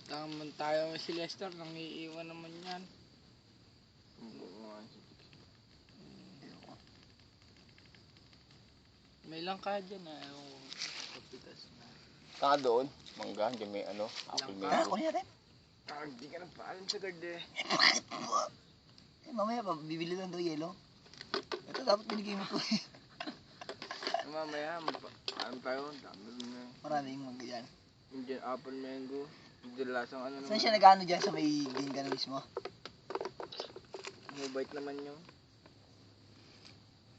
Naman tayo si Lester, nang iiwan naman yan. May lang ka dyan yung kapitas na. Saka doon, mangga, hindi may ano, apple Langka. mango. Kunin natin. Hindi ka nang paalam sa guard eh. Mamaya pa, bibili lang daw yelo. Ito dapat binigay mo to eh. Mamaya, paalam tayo. Dami na. Maraming mangga dyan. Indian apple mango. Dalasang ano naman. Saan siya nag-ano dyan sa may gingan mismo? Mabait naman yung.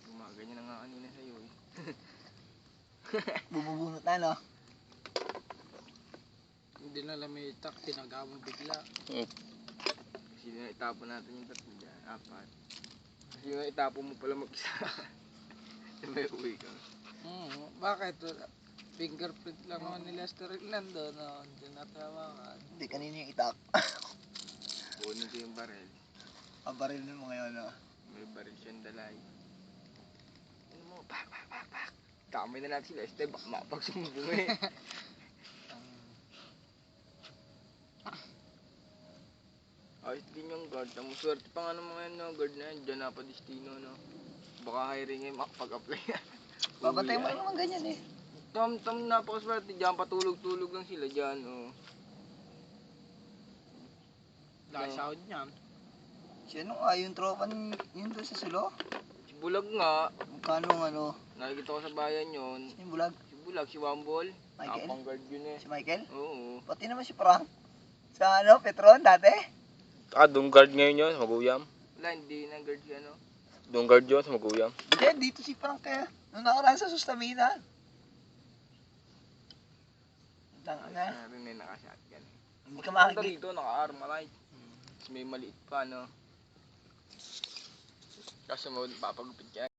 Gumaganyan na nga kanina sa'yo eh. Bumubunot na no? Hindi na lamitak, tinaga mo bigla. Kasi na itapon natin yung tatlo dyan, apat. Kasi na itapon mo pala mag-isa. May uwi ka. Bakit? Fingerprint lang naman ni Lester nandun, no? Hindi natawakan. Hindi, kanina yung itak. Kunin ko yung baril. Pabaril mo ngayon no? May baril siyang dalay. Ano mo? Pak! Kamay na natin si Lester, baka mapagsumbong eh. Ayos din yung guard. Ang swerte pa nga ng mga yan, no? Guard na yan, dyan na pa destino, no? Baka hiring eh, makapag-apply yan. Babantay mo lang naman ganyan eh. Tam napakaswerte dyan, patulog-tulog lang sila dyan, oh. Dahil sahod niyan. Siya nung yung tropa yun doon sa Sulo. Si Bulag nga, Magkano ano? nakikita ko sa bayan yun. Yung bulag? Si Bulag, si Wambol. Michael? Napang guard yun eh. Si Michael? Oo. Pati naman si Frank. Sa ano, Petron dati? Doon guard ngayon yun, sa Maguyam. Wala, hindi na guard si ano. Doon guard yun, sa Maguyam. Hindi, dito si Frank kaya. Nung nakaraan sa Sustamina. Tanga na. Rin na nakashotgun. Hindi ka Punta makikita. dito, naka-armalite. Tapos may maliit pa, no. Kasi mo, papagupit ka.